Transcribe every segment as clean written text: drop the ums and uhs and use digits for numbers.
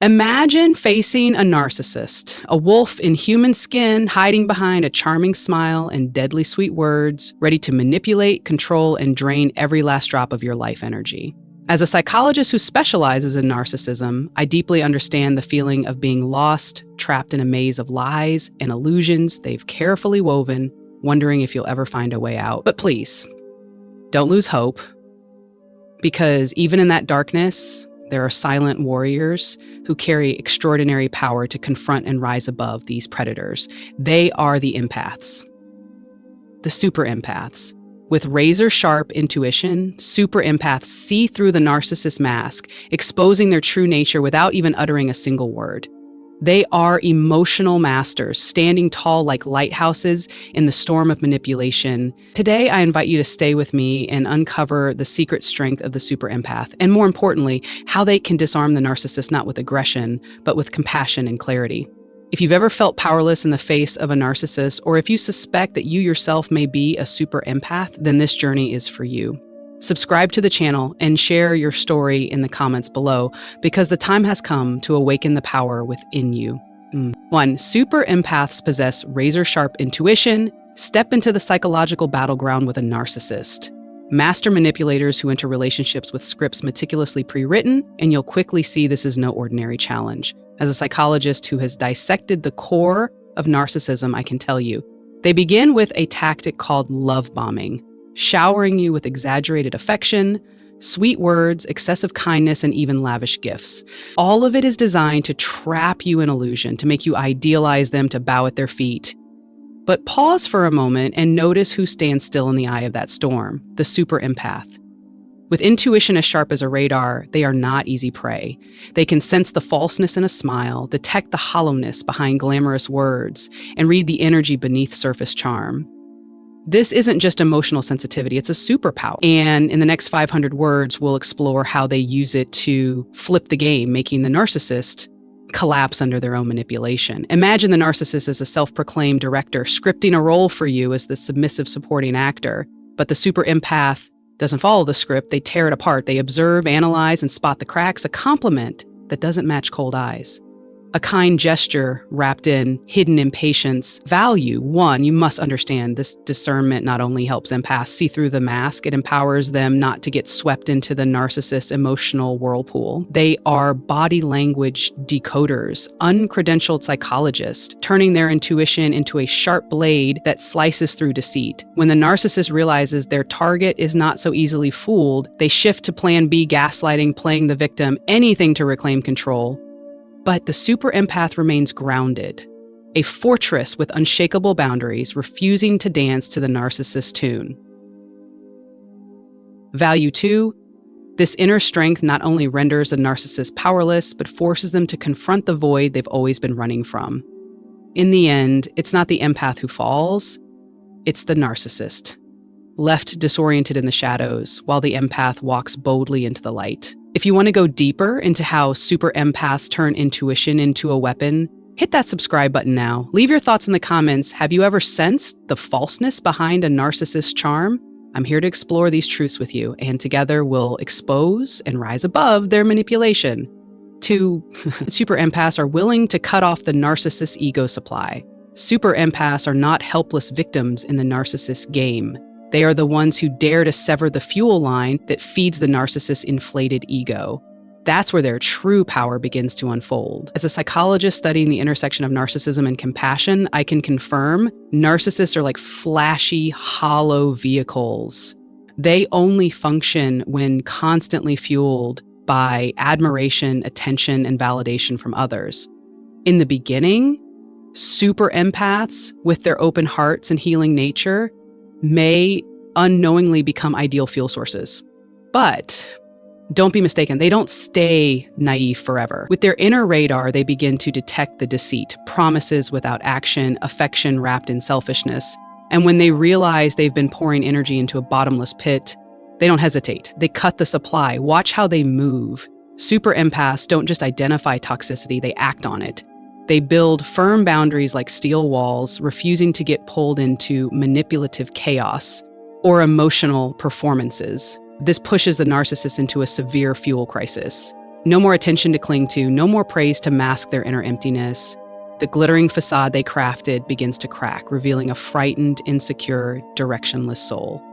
Imagine facing a narcissist, a wolf in human skin hiding behind a charming smile and deadly sweet words, ready to manipulate, control, and drain every last drop of your life energy. As a psychologist who specializes in narcissism, I deeply understand the feeling of being lost, trapped in a maze of lies and illusions they've carefully woven, wondering if you'll ever find a way out. But please, don't lose hope, because even in that darkness, there are silent warriors who carry extraordinary power to confront and rise above these predators. They are the empaths, the super empaths. With razor-sharp intuition, super empaths see through the narcissist mask, exposing their true nature without even uttering a single word. They are emotional masters, standing tall like lighthouses in the storm of manipulation. Today, I invite you to stay with me and uncover the secret strength of the super empath, and more importantly, how they can disarm the narcissist not with aggression, but with compassion and clarity. If you've ever felt powerless in the face of a narcissist, or if you suspect that you yourself may be a super empath, then this journey is for you. Subscribe to the channel and share your story in the comments below, because the time has come to awaken the power within you. 1. Super empaths possess razor-sharp intuition. Step into the psychological battleground with a narcissist. Master manipulators who enter relationships with scripts meticulously pre-written, and you'll quickly see this is no ordinary challenge. As a psychologist who has dissected the core of narcissism, I can tell you, they begin with a tactic called love bombing, showering you with exaggerated affection, sweet words, excessive kindness, and even lavish gifts. All of it is designed to trap you in illusion, to make you idealize them, to bow at their feet. But pause for a moment and notice who stands still in the eye of that storm, the super empath. With intuition as sharp as a radar, they are not easy prey. They can sense the falseness in a smile, detect the hollowness behind glamorous words, and read the energy beneath surface charm. This isn't just emotional sensitivity, it's a superpower. And in the next 500 words, we'll explore how they use it to flip the game, making the narcissist collapse under their own manipulation. Imagine the narcissist as a self-proclaimed director, scripting a role for you as the submissive supporting actor. But the super empath doesn't follow the script, they tear it apart. They observe, analyze, and spot the cracks, a compliment that doesn't match cold eyes. A kind gesture wrapped in hidden impatience. Value. 1, you must understand this discernment not only helps empaths see through the mask, it empowers them not to get swept into the narcissist's emotional whirlpool. They are body language decoders, uncredentialed psychologists, turning their intuition into a sharp blade that slices through deceit. When the narcissist realizes their target is not so easily fooled, they shift to plan B, gaslighting, playing the victim, anything to reclaim control. But the super empath remains grounded, a fortress with unshakable boundaries, refusing to dance to the narcissist's tune. Value 2, this inner strength not only renders a narcissist powerless, but forces them to confront the void they've always been running from. In the end, it's not the empath who falls, it's the narcissist, left disoriented in the shadows while the empath walks boldly into the light. If you want to go deeper into how super empaths turn intuition into a weapon, hit that subscribe button now. Leave your thoughts in the comments. Have you ever sensed the falseness behind a narcissist's charm? I'm here to explore these truths with you, and together we'll expose and rise above their manipulation. 2, super empaths are willing to cut off the narcissist's ego supply. Super empaths are not helpless victims in the narcissist's game. They are the ones who dare to sever the fuel line that feeds the narcissist's inflated ego. That's where their true power begins to unfold. As a psychologist studying the intersection of narcissism and compassion, I can confirm narcissists are like flashy, hollow vehicles. They only function when constantly fueled by admiration, attention, and validation from others. In the beginning, super empaths, with their open hearts and healing nature, may unknowingly become ideal fuel sources. But don't be mistaken, they don't stay naive forever. With their inner radar, they begin to detect the deceit, promises without action, affection wrapped in selfishness. And when they realize they've been pouring energy into a bottomless pit, they don't hesitate. They cut the supply. Watch how they move. Super empaths don't just identify toxicity, they act on it. They build firm boundaries like steel walls, refusing to get pulled into manipulative chaos or emotional performances. This pushes the narcissist into a severe fuel crisis. No more attention to cling to, no more praise to mask their inner emptiness. The glittering facade they crafted begins to crack, revealing a frightened, insecure, directionless soul.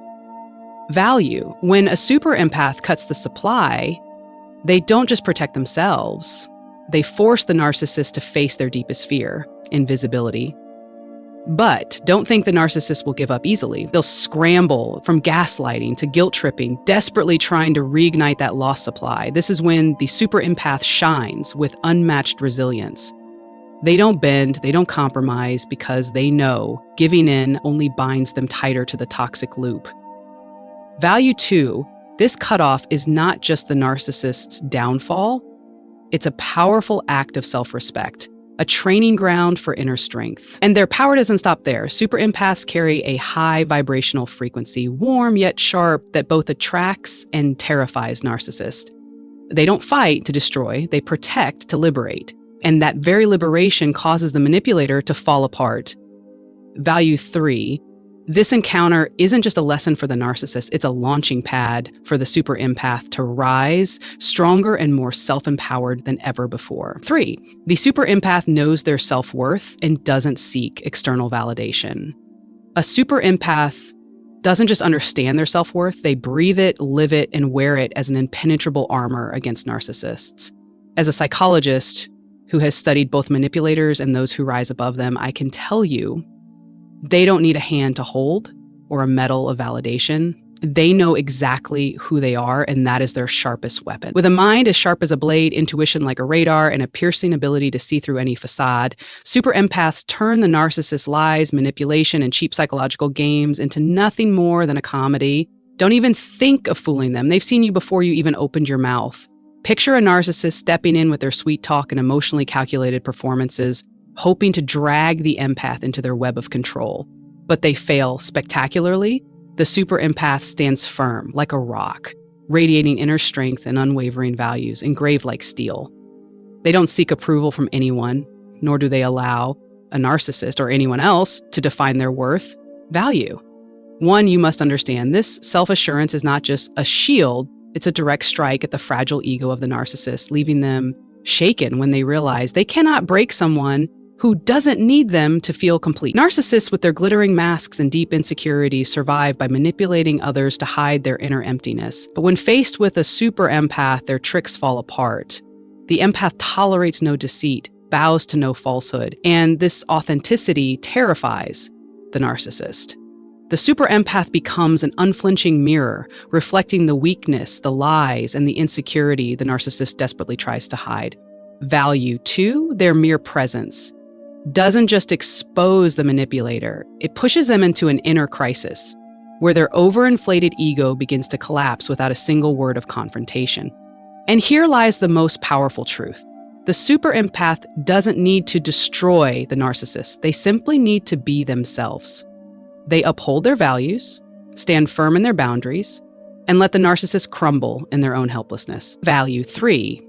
Value. When a super empath cuts the supply, they don't just protect themselves. They force the narcissist to face their deepest fear, invisibility. But don't think the narcissist will give up easily. They'll scramble from gaslighting to guilt tripping, desperately trying to reignite that lost supply. This is when the super empath shines with unmatched resilience. They don't bend, they don't compromise, because they know giving in only binds them tighter to the toxic loop. Value 2, this cutoff is not just the narcissist's downfall, it's a powerful act of self-respect, a training ground for inner strength. And their power doesn't stop there. Super empaths carry a high vibrational frequency, warm yet sharp, that both attracts and terrifies narcissists. They don't fight to destroy, they protect to liberate. And that very liberation causes the manipulator to fall apart. Value 3, this encounter isn't just a lesson for the narcissist, it's a launching pad for the super empath to rise stronger and more self-empowered than ever before. 3, the super empath knows their self-worth and doesn't seek external validation. A super empath doesn't just understand their self-worth, they breathe it, live it, and wear it as an impenetrable armor against narcissists. As a psychologist who has studied both manipulators and those who rise above them, I can tell you, they don't need a hand to hold or a medal of validation. They know exactly who they are, and that is their sharpest weapon. With a mind as sharp as a blade, intuition like a radar, and a piercing ability to see through any facade, super empaths turn the narcissist's lies, manipulation, and cheap psychological games into nothing more than a comedy. Don't even think of fooling them. They've seen you before you even opened your mouth. Picture a narcissist stepping in with their sweet talk and emotionally calculated performances, hoping to drag the empath into their web of control. But they fail spectacularly. The super empath stands firm like a rock, radiating inner strength and unwavering values, engraved like steel. They don't seek approval from anyone, nor do they allow a narcissist or anyone else to define their worth, value. One, you must understand, this self-assurance is not just a shield, it's a direct strike at the fragile ego of the narcissist, leaving them shaken when they realize they cannot break someone who doesn't need them to feel complete. Narcissists with their glittering masks and deep insecurities survive by manipulating others to hide their inner emptiness. But when faced with a super empath, their tricks fall apart. The empath tolerates no deceit, bows to no falsehood, and this authenticity terrifies the narcissist. The super empath becomes an unflinching mirror, reflecting the weakness, the lies, and the insecurity the narcissist desperately tries to hide. Value 2, their mere presence doesn't just expose the manipulator, it pushes them into an inner crisis, where their overinflated ego begins to collapse without a single word of confrontation. And here lies the most powerful truth. The super empath doesn't need to destroy the narcissist, they simply need to be themselves. They uphold their values, stand firm in their boundaries, and let the narcissist crumble in their own helplessness. Value 3,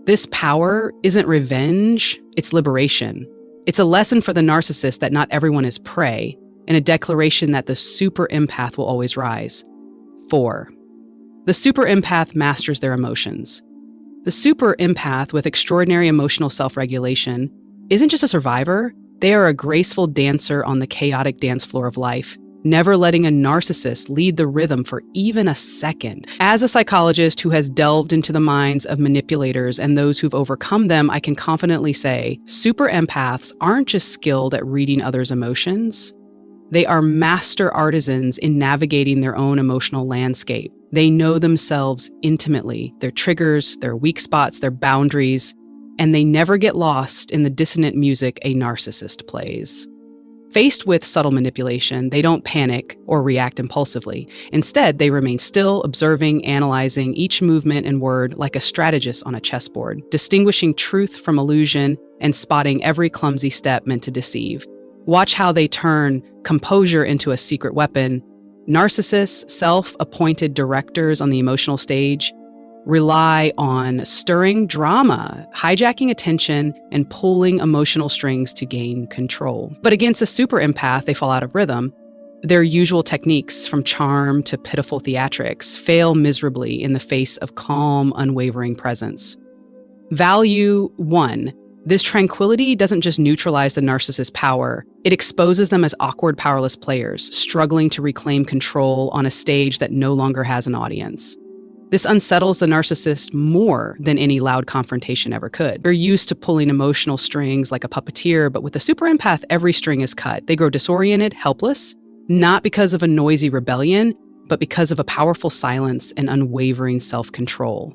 this power isn't revenge, it's liberation. It's a lesson for the narcissist that not everyone is prey, and a declaration that the super empath will always rise. 4, the super empath masters their emotions. The super empath with extraordinary emotional self-regulation isn't just a survivor, they are a graceful dancer on the chaotic dance floor of life, never letting a narcissist lead the rhythm for even a second. As a psychologist who has delved into the minds of manipulators and those who've overcome them, I can confidently say, super empaths aren't just skilled at reading others' emotions. They are master artisans in navigating their own emotional landscape. They know themselves intimately, their triggers, their weak spots, their boundaries, and they never get lost in the dissonant music a narcissist plays. Faced with subtle manipulation, they don't panic or react impulsively. Instead, they remain still, observing, analyzing each movement and word like a strategist on a chessboard, distinguishing truth from illusion and spotting every clumsy step meant to deceive. Watch how they turn composure into a secret weapon. Narcissists, self-appointed directors on the emotional stage, rely on stirring drama, hijacking attention, and pulling emotional strings to gain control. But against a super empath, they fall out of rhythm. Their usual techniques, from charm to pitiful theatrics, fail miserably in the face of calm, unwavering presence. Value 1. This tranquility doesn't just neutralize the narcissist's power, it exposes them as awkward, powerless players, struggling to reclaim control on a stage that no longer has an audience. This unsettles the narcissist more than any loud confrontation ever could. They're used to pulling emotional strings like a puppeteer, but with a super empath, every string is cut. They grow disoriented, helpless, not because of a noisy rebellion, but because of a powerful silence and unwavering self-control.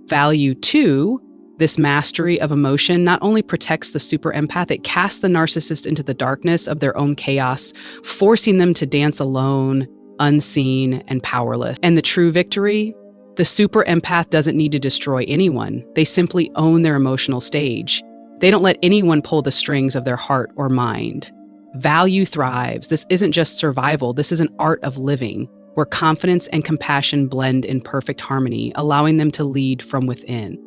Value 2. This mastery of emotion not only protects the super empath, it casts the narcissist into the darkness of their own chaos, forcing them to dance alone, unseen, and powerless. And the true victory? The super empath doesn't need to destroy anyone. They simply own their emotional stage. They don't let anyone pull the strings of their heart or mind. Value thrives. This isn't just survival. This is an art of living, where confidence and compassion blend in perfect harmony, allowing them to lead from within.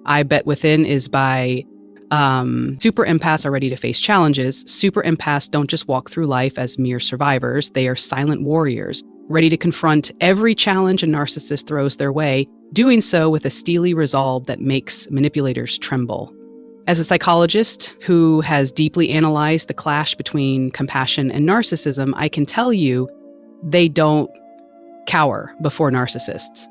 I Bet Within is by super empaths are ready to face challenges. Super empaths don't just walk through life as mere survivors. They are silent warriors, ready to confront every challenge a narcissist throws their way, doing so with a steely resolve that makes manipulators tremble. As a psychologist who has deeply analyzed the clash between compassion and narcissism, I can tell you they don't cower before narcissists.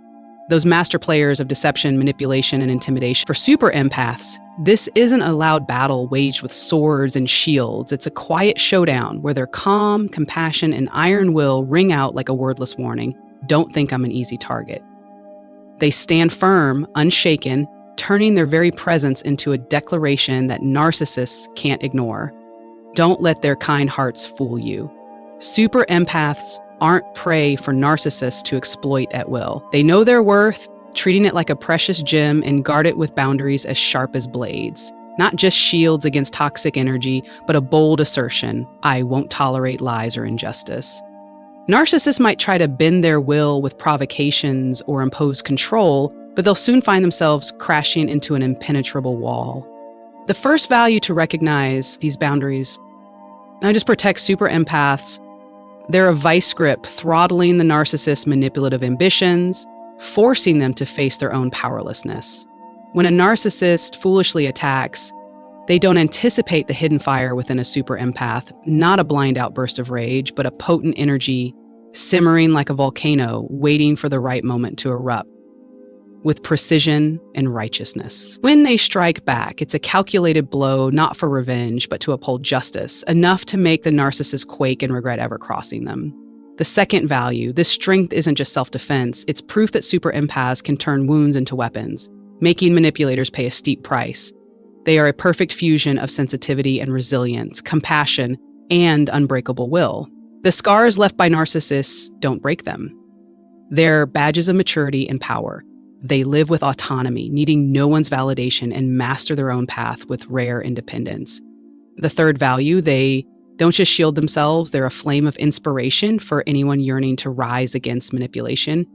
Those master players of deception, manipulation, and intimidation. For super empaths, this isn't a loud battle waged with swords and shields. It's a quiet showdown where their calm, compassion, and iron will ring out like a wordless warning. Don't think I'm an easy target. They stand firm, unshaken, turning their very presence into a declaration that narcissists can't ignore. Don't let their kind hearts fool you. Super empaths aren't prey for narcissists to exploit at will. They know their worth, treating it like a precious gem, and guard it with boundaries as sharp as blades. Not just shields against toxic energy, but a bold assertion: I won't tolerate lies or injustice. Narcissists might try to bend their will with provocations or impose control, but they'll soon find themselves crashing into an impenetrable wall. The first value to recognize these boundaries not just protect super empaths. They're a vice grip, throttling the narcissist's manipulative ambitions, forcing them to face their own powerlessness. When a narcissist foolishly attacks, they don't anticipate the hidden fire within a super empath, not a blind outburst of rage, but a potent energy simmering like a volcano, waiting for the right moment to erupt with precision and righteousness. When they strike back, it's a calculated blow, not for revenge, but to uphold justice, enough to make the narcissist quake and regret ever crossing them. The second value, this strength isn't just self-defense, it's proof that super empaths can turn wounds into weapons, making manipulators pay a steep price. They are a perfect fusion of sensitivity and resilience, compassion, and unbreakable will. The scars left by narcissists don't break them. They're badges of maturity and power. They live with autonomy, needing no one's validation, and master their own path with rare independence. The third value, they don't just shield themselves, they're a flame of inspiration for anyone yearning to rise against manipulation.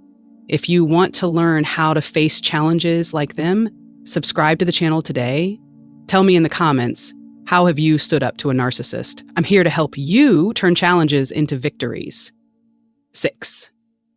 If you want to learn how to face challenges like them, subscribe to the channel today. Tell me in the comments, how have you stood up to a narcissist? I'm here to help you turn challenges into victories. 6.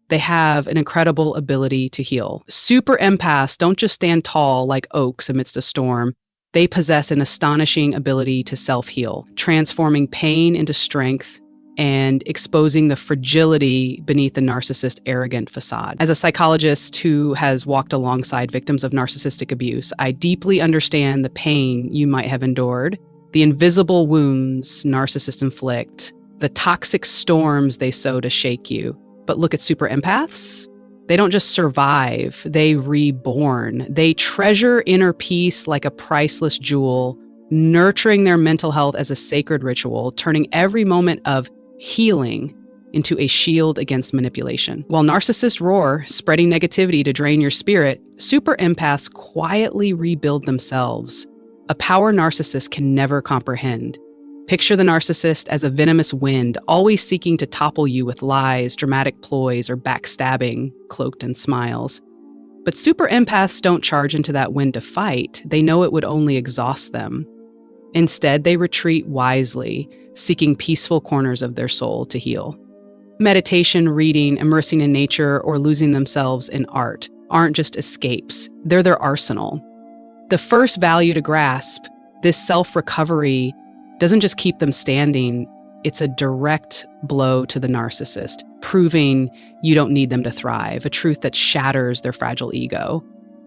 They have an incredible ability to heal. Super empaths don't just stand tall like oaks amidst a storm. They possess an astonishing ability to self-heal, transforming pain into strength and exposing the fragility beneath the narcissist's arrogant facade. As a psychologist who has walked alongside victims of narcissistic abuse, I deeply understand the pain you might have endured, the invisible wounds narcissists inflict, the toxic storms they sow to shake you. But look at super empaths. They don't just survive, they reborn. They treasure inner peace like a priceless jewel, nurturing their mental health as a sacred ritual, turning every moment of healing into a shield against manipulation. While narcissists roar, spreading negativity to drain your spirit, super empaths quietly rebuild themselves, a power narcissists can never comprehend. Picture the narcissist as a venomous wind, always seeking to topple you with lies, dramatic ploys, or backstabbing, cloaked in smiles. But super empaths don't charge into that wind to fight. They know it would only exhaust them. Instead, they retreat wisely, seeking peaceful corners of their soul to heal. Meditation, reading, immersing in nature, or losing themselves in art aren't just escapes. They're their arsenal. The first value to grasp, this self-recovery doesn't just keep them standing, it's a direct blow to the narcissist, proving you don't need them to thrive, a truth that shatters their fragile ego.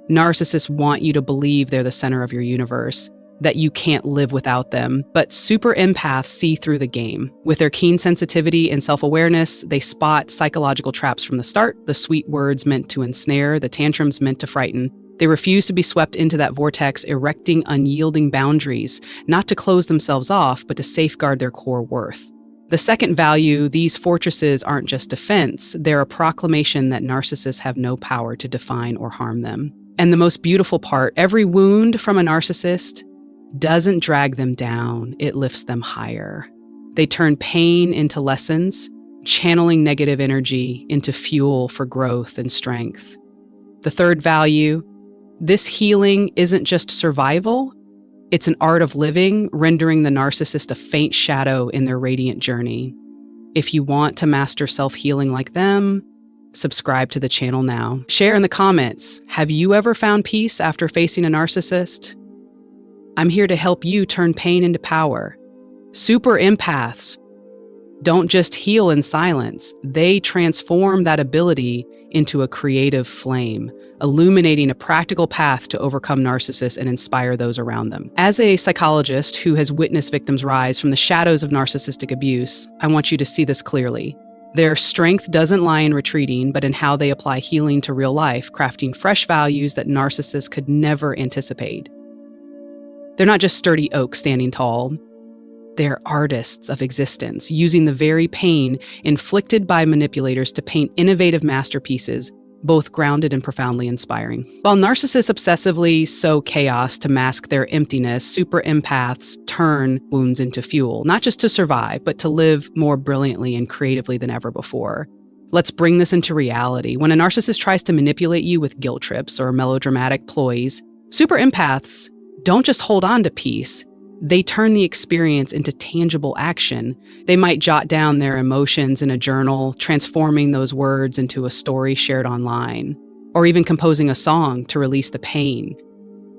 Narcissists want you to believe they're the center of your universe, that you can't live without them. But super empaths see through the game. With their keen sensitivity and self-awareness, they spot psychological traps from the start, the sweet words meant to ensnare, the tantrums meant to frighten. They refuse to be swept into that vortex, erecting unyielding boundaries, not to close themselves off, but to safeguard their core worth. The second value, these fortresses aren't just defense, they're a proclamation that narcissists have no power to define or harm them. And the most beautiful part, every wound from a narcissist doesn't drag them down, it lifts them higher. They turn pain into lessons, channeling negative energy into fuel for growth and strength. The third value, this healing isn't just survival, it's an art of living, rendering the narcissist a faint shadow in their radiant journey. If you want to master self-healing like them, subscribe to the channel now. Share in the comments, have you ever found peace after facing a narcissist? I'm here to help you turn pain into power. Super empaths don't just heal in silence, they transform that ability into a creative flame, illuminating a practical path to overcome narcissists and inspire those around them. As a psychologist who has witnessed victims rise from the shadows of narcissistic abuse, I want you to see this clearly. Their strength doesn't lie in retreating, but in how they apply healing to real life, crafting fresh values that narcissists could never anticipate. They're not just sturdy oaks standing tall. They're artists of existence, using the very pain inflicted by manipulators to paint innovative masterpieces, both grounded and profoundly inspiring. While narcissists obsessively sow chaos to mask their emptiness, super empaths turn wounds into fuel, not just to survive, but to live more brilliantly and creatively than ever before. Let's bring this into reality. When a narcissist tries to manipulate you with guilt trips or melodramatic ploys, super empaths don't just hold on to peace. They turn the experience into tangible action. They might jot down their emotions in a journal, transforming those words into a story shared online, or even composing a song to release the pain.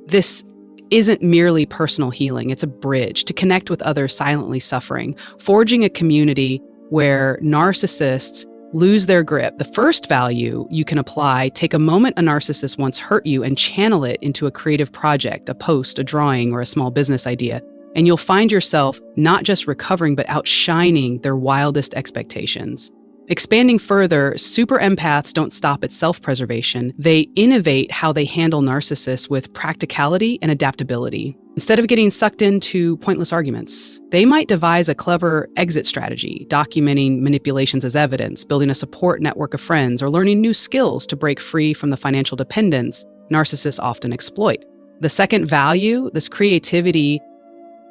This isn't merely personal healing, it's a bridge to connect with others silently suffering, forging a community where narcissists lose their grip. The first value you can apply, take a moment a narcissist once hurt you and channel it into a creative project, a post, a drawing, or a small business idea. And you'll find yourself not just recovering, but outshining their wildest expectations. Expanding further, super empaths don't stop at self-preservation. They innovate how they handle narcissists with practicality and adaptability. Instead of getting sucked into pointless arguments, they might devise a clever exit strategy, documenting manipulations as evidence, building a support network of friends, or learning new skills to break free from the financial dependence narcissists often exploit. The second value, this creativity,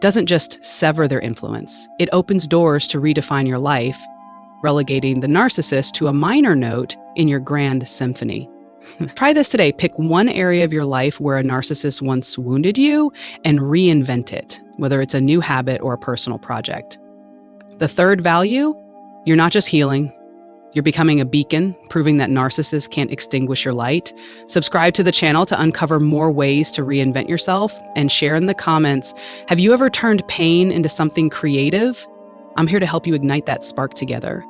doesn't just sever their influence. It opens doors to redefine your life, relegating the narcissist to a minor note in your grand symphony. Try this today. Pick one area of your life where a narcissist once wounded you and reinvent it, whether it's a new habit or a personal project. The third value, you're not just healing, you're becoming a beacon, proving that narcissists can't extinguish your light. Subscribe to the channel to uncover more ways to reinvent yourself, and share in the comments, have you ever turned pain into something creative? I'm here to help you ignite that spark together.